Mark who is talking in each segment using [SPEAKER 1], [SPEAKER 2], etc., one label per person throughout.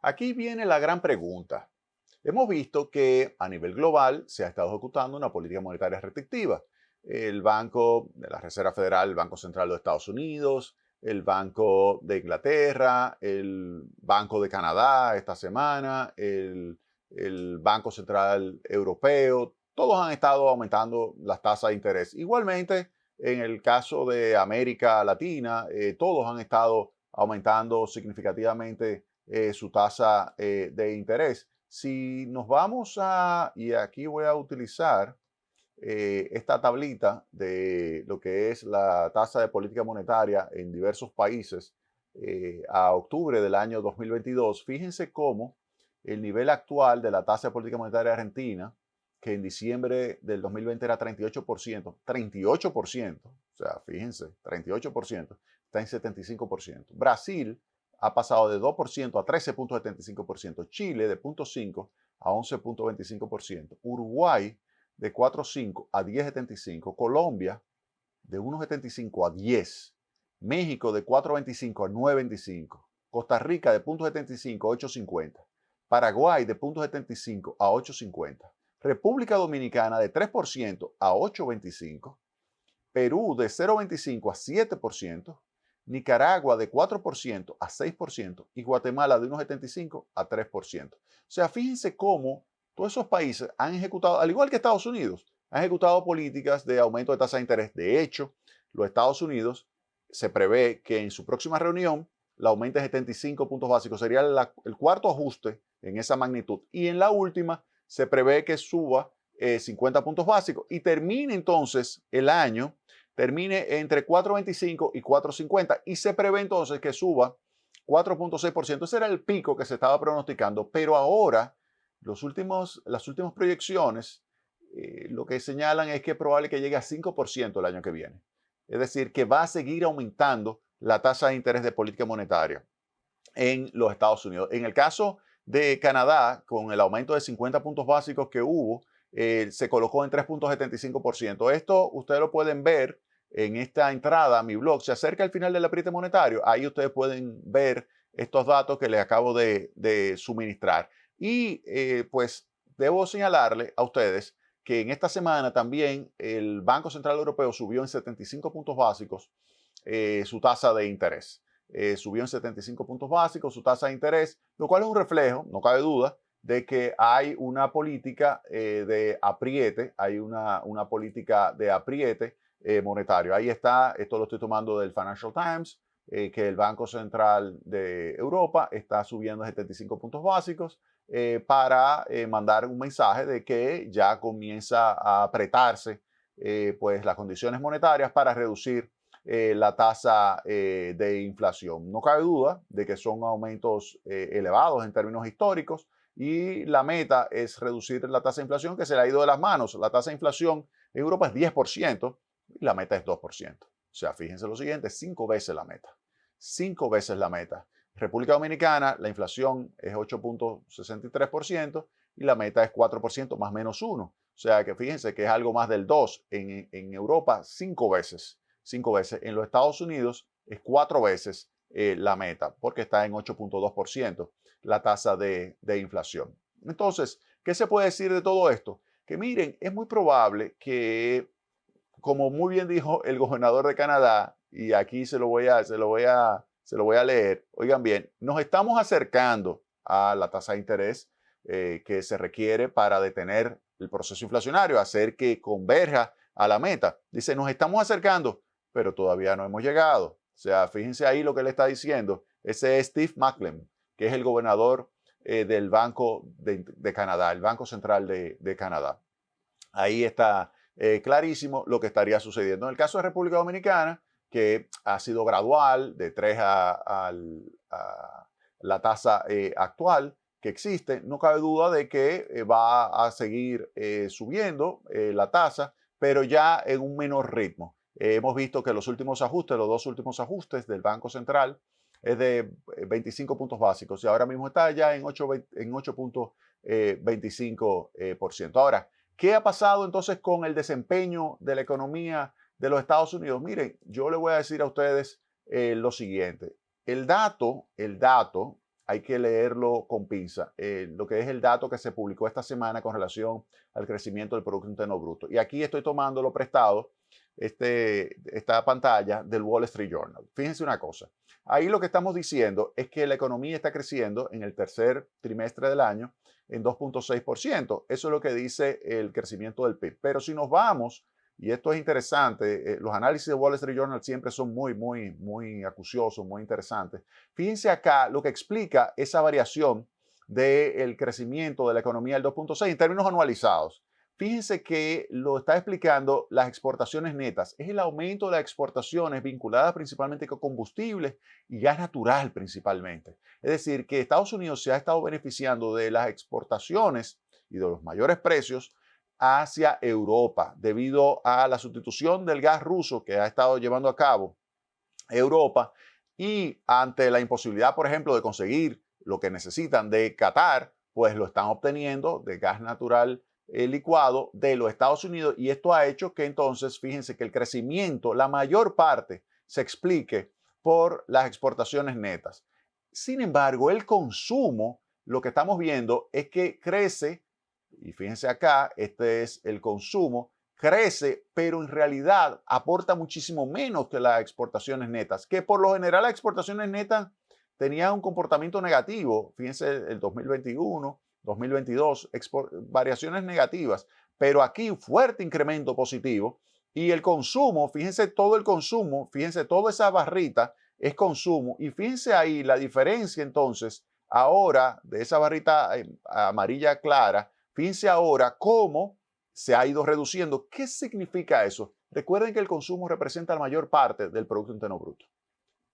[SPEAKER 1] Aquí viene la gran pregunta. Hemos visto que a nivel global se ha estado ejecutando una política monetaria restrictiva. El Banco de la Reserva Federal, el Banco Central de Estados Unidos, el Banco de Inglaterra, el Banco de Canadá esta semana, el Banco Central Europeo, todos han estado aumentando las tasas de interés. Igualmente, en el caso de América Latina, todos han estado aumentando significativamente su tasa de interés. Si nos vamos y aquí voy a utilizar esta tablita de lo que es la tasa de política monetaria en diversos países a octubre del año 2022, fíjense cómo el nivel actual de la tasa de política monetaria argentina, que en diciembre del 2020 era 38%, o sea, fíjense, 38%, está en 75%. Brasil ha pasado de 2% a 13.75%, Chile de 0.5 a 11.25%, Uruguay de 4.5 a 10.75, Colombia de 1.75 a 10, México de 4.25 a 9.25, Costa Rica de 0.75 a 8.50, Paraguay de 0.75 a 8.50, República Dominicana de 3% a 8.25, Perú de 0.25 a 7%, Nicaragua de 4% a 6% y Guatemala de 1.75 a 3%. O sea, fíjense cómo todos esos países han ejecutado, al igual que Estados Unidos, han ejecutado políticas de aumento de tasa de interés. De hecho, los Estados Unidos se prevé que en su próxima reunión la aumente 75 puntos básicos. Sería el cuarto ajuste en esa magnitud. Y en la última se prevé que suba 50 puntos básicos y termine entonces el año, termine entre 4.25 y 4.50 y se prevé entonces que suba 4.6%. Ese era el pico que se estaba pronosticando, pero ahora las últimas proyecciones lo que señalan es que es probable que llegue a 5% el año que viene. Es decir, que va a seguir aumentando la tasa de interés de política monetaria en los Estados Unidos. En el caso de Canadá, con el aumento de 50 puntos básicos que hubo, se colocó en 3.75%. Esto ustedes lo pueden ver en esta entrada a mi blog. Se acerca el final del apriete monetario. Ahí ustedes pueden ver estos datos que les acabo de suministrar. Y pues debo señalarle a ustedes que en esta semana también el Banco Central Europeo subió en 75 puntos básicos su tasa de interés. Subió en 75 puntos básicos su tasa de interés, lo cual es un reflejo, no cabe duda, de que hay una política de apriete, hay una política de apriete monetario. Ahí está, esto lo estoy tomando del Financial Times, que el Banco Central de Europa está subiendo 75 puntos básicos para mandar un mensaje de que ya comienza a apretarse pues las condiciones monetarias para reducir la tasa de inflación. No cabe duda de que son aumentos elevados en términos históricos y la meta es reducir la tasa de inflación que se le ha ido de las manos. La tasa de inflación en Europa es 10% y la meta es 2%. O sea, fíjense lo siguiente, 5 veces la meta. 5 veces la meta. República Dominicana, la inflación es 8.63% y la meta es 4% más menos 1. O sea que fíjense que es algo más del 2. En Europa, 5 veces. 5 veces. En los Estados Unidos es 4 veces la meta, porque está en 8.2% la tasa de inflación. Entonces, ¿qué se puede decir de todo esto? Que miren, es muy probable que, como muy bien dijo el gobernador de Canadá, y aquí se lo voy a leer, oigan bien, nos estamos acercando a la tasa de interés que se requiere para detener el proceso inflacionario, hacer que converja a la meta. Dice, nos estamos acercando, pero todavía no hemos llegado. O sea, fíjense ahí lo que le está diciendo. Ese es Steve Macklem, que es el gobernador del Banco de Canadá, el Banco Central de Canadá. Ahí está clarísimo lo que estaría sucediendo. En el caso de República Dominicana, que ha sido gradual, de 3 a la tasa actual que existe, no cabe duda de que va a seguir subiendo la tasa, pero ya en un menor ritmo. Hemos visto que los últimos ajustes, los dos últimos ajustes del Banco Central, es de 25 puntos básicos y ahora mismo está ya en 8.25%. Ahora, ¿qué ha pasado entonces con el desempeño de la economía de los Estados Unidos? Miren, yo le voy a decir a ustedes lo siguiente. El dato hay que leerlo con pinza. Lo que es el dato que se publicó esta semana con relación al crecimiento del Producto Interno Bruto. Y aquí estoy tomando lo prestado, esta pantalla del Wall Street Journal. Fíjense una cosa. Ahí lo que estamos diciendo es que la economía está creciendo en el tercer trimestre del año en 2.6%. Eso es lo que dice el crecimiento del PIB. Pero si nos vamos, y esto es interesante, los análisis de Wall Street Journal siempre son muy acuciosos, muy interesantes. Fíjense acá lo que explica esa variación del crecimiento de la economía del 2.6 en términos anualizados. Fíjense que lo está explicando las exportaciones netas. Es el aumento de las exportaciones vinculadas principalmente con combustibles y gas natural principalmente. Es decir, que Estados Unidos se ha estado beneficiando de las exportaciones y de los mayores precios hacia Europa debido a la sustitución del gas ruso que ha estado llevando a cabo Europa y ante la imposibilidad, por ejemplo, de conseguir lo que necesitan de Qatar, pues lo están obteniendo de gas natural licuado de los Estados Unidos y esto ha hecho que entonces, fíjense que el crecimiento, la mayor parte, se explique por las exportaciones netas. Sin embargo, el consumo, lo que estamos viendo es que crece, y fíjense acá, este es el consumo, crece, pero en realidad aporta muchísimo menos que las exportaciones netas, que por lo general las exportaciones netas tenían un comportamiento negativo. Fíjense el 2021, 2022, variaciones negativas, pero aquí fuerte incremento positivo y el consumo, fíjense todo el consumo, fíjense toda esa barrita es consumo y fíjense ahí la diferencia entonces ahora de esa barrita amarilla clara, fíjense ahora cómo se ha ido reduciendo. ¿Qué significa eso? Recuerden que el consumo representa la mayor parte del Producto Interno Bruto.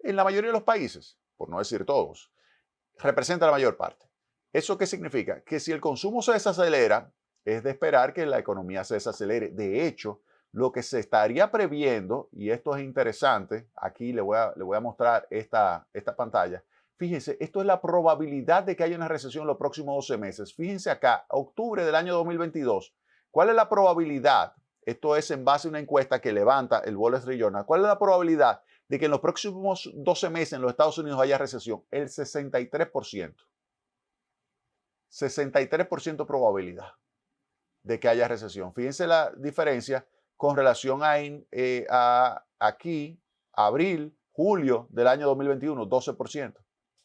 [SPEAKER 1] En la mayoría de los países, por no decir todos, representa la mayor parte. ¿Eso qué significa? Que si el consumo se desacelera, es de esperar que la economía se desacelere. De hecho, lo que se estaría previendo, y esto es interesante, aquí le voy a mostrar esta pantalla. Fíjense, esto es la probabilidad de que haya una recesión en los próximos 12 meses. Fíjense acá, octubre del año 2022. ¿Cuál es la probabilidad? Esto es en base a una encuesta que levanta el Wall Street Journal. ¿Cuál es la probabilidad de que en los próximos 12 meses en los Estados Unidos haya recesión? El 63%. 63% probabilidad de que haya recesión. Fíjense la diferencia con relación a aquí, abril, julio del año 2021, 12%.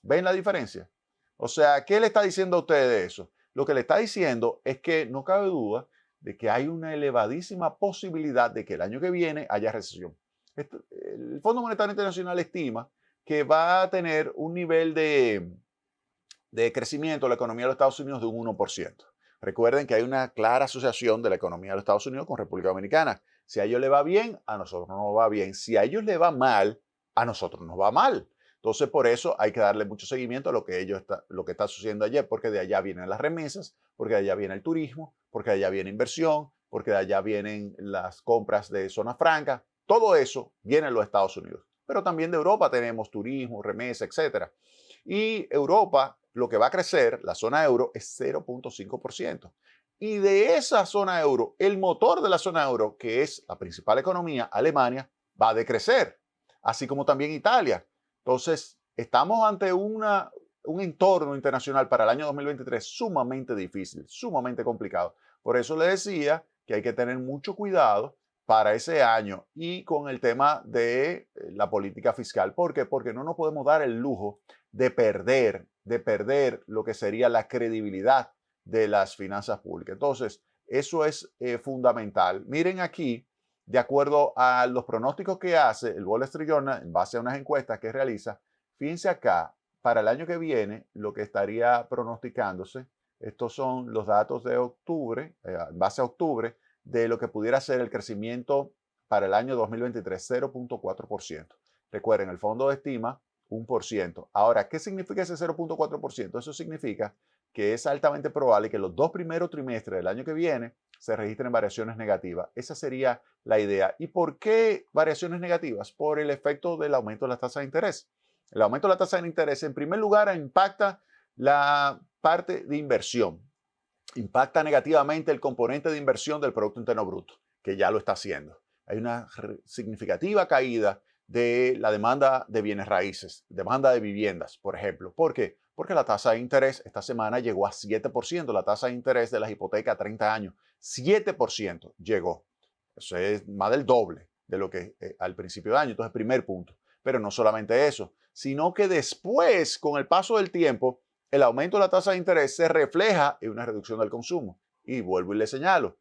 [SPEAKER 1] ¿Ven la diferencia? O sea, ¿qué le está diciendo a usted de eso? Lo que le está diciendo es que no cabe duda de que hay una elevadísima posibilidad de que el año que viene haya recesión. El Fondo Monetario Internacional estima que va a tener un nivel de crecimiento de la economía de los Estados Unidos de un 1%. Recuerden que hay una clara asociación de la economía de los Estados Unidos con República Dominicana. Si a ellos les va bien, a nosotros no nos va bien. Si a ellos les va mal, a nosotros nos va mal. Entonces, por eso hay que darle mucho seguimiento a lo que está sucediendo ayer, porque de allá vienen las remesas, porque de allá viene el turismo, porque de allá viene inversión, porque de allá vienen las compras de zona franca. Todo eso viene de los Estados Unidos. Pero también de Europa tenemos turismo, remesa, etc. Y Europa, lo que va a crecer, la zona euro, es 0.5%. Y de esa zona euro, el motor de la zona euro, que es la principal economía, Alemania, va a decrecer, así como también Italia. Entonces, estamos ante un entorno internacional para el año 2023 sumamente difícil, sumamente complicado. Por eso le decía que hay que tener mucho cuidado para ese año y con el tema de la política fiscal. ¿Por qué? Porque no nos podemos dar el lujo de perder lo que sería la credibilidad de las finanzas públicas. Entonces, eso es fundamental. Miren aquí, de acuerdo a los pronósticos que hace el Wall Street Journal, en base a unas encuestas que realiza, fíjense acá, para el año que viene, lo que estaría pronosticándose, estos son los datos de octubre, en base a octubre, de lo que pudiera ser el crecimiento para el año 2023, 0.4%. Recuerden, el fondo estima 1%. Ahora, ¿qué significa ese 0.4%? Eso significa que es altamente probable que los 2 primeros trimestres del año que viene se registren variaciones negativas. Esa sería la idea. ¿Y por qué variaciones negativas? Por el efecto del aumento de la tasa de interés. El aumento de la tasa de interés, en primer lugar, impacta la parte de inversión. Impacta negativamente el componente de inversión del Producto Interno Bruto, que ya lo está haciendo. Hay una significativa caída de la demanda de bienes raíces, demanda de viviendas, por ejemplo. ¿Por qué? Porque la tasa de interés esta semana llegó a 7%, la tasa de interés de las hipotecas a 30 años. 7% llegó. Eso es más del doble de lo que al principio de año. Entonces, primer punto. Pero no solamente eso, sino que después, con el paso del tiempo, el aumento de la tasa de interés se refleja en una reducción del consumo. Y vuelvo y le señalo,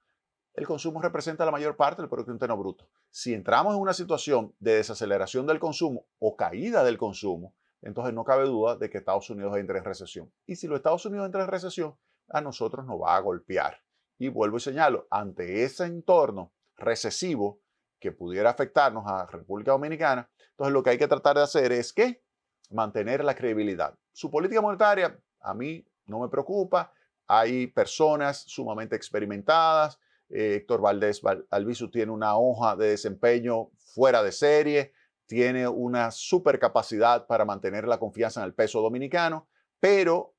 [SPEAKER 1] el consumo representa la mayor parte del Producto Interno Bruto. Si entramos en una situación de desaceleración del consumo o caída del consumo, entonces no cabe duda de que Estados Unidos entra en recesión. Y si los Estados Unidos entran en recesión, a nosotros nos va a golpear. Y vuelvo y señalo, ante ese entorno recesivo que pudiera afectarnos a República Dominicana, entonces lo que hay que tratar de hacer es que mantener la credibilidad. Su política monetaria a mí no me preocupa. Hay personas sumamente experimentadas. Héctor Valdés Albizu tiene una hoja de desempeño fuera de serie, tiene una super capacidad para mantener la confianza en el peso dominicano, pero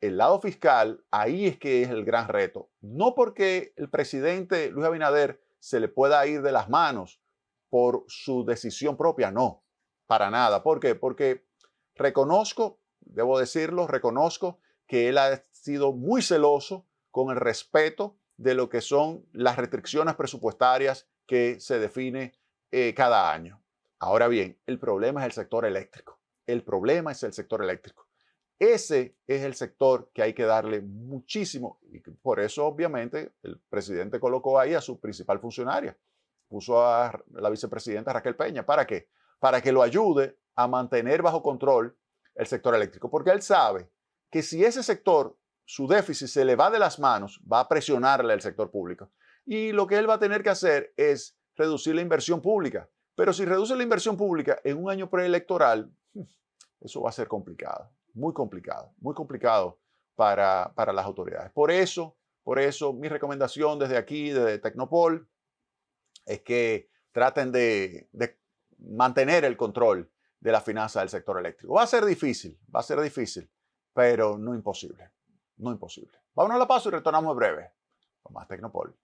[SPEAKER 1] el lado fiscal, ahí es que es el gran reto. No porque el presidente Luis Abinader se le pueda ir de las manos por su decisión propia, no, para nada. ¿Por qué? Porque reconozco, debo decirlo, reconozco que él ha sido muy celoso con el respeto de lo que son las restricciones presupuestarias que se define cada año. Ahora bien, el problema es el sector eléctrico. El problema es el sector eléctrico. Ese es el sector que hay que darle muchísimo, y por eso obviamente el presidente colocó ahí a su principal funcionaria, puso a la vicepresidenta Raquel Peña. ¿Para qué? Para que lo ayude a mantener bajo control el sector eléctrico, porque él sabe que si ese sector, su déficit se le va de las manos, va a presionarle al sector público. Y lo que él va a tener que hacer es reducir la inversión pública. Pero si reduce la inversión pública en un año preelectoral, eso va a ser complicado, muy complicado para las autoridades. Por eso, mi recomendación desde aquí, desde Tecnopol, es que traten de mantener el control de la finanza del sector eléctrico. Va a ser difícil, pero no imposible. Vámonos a la pausa y retornamos en breve con más Tecnopol.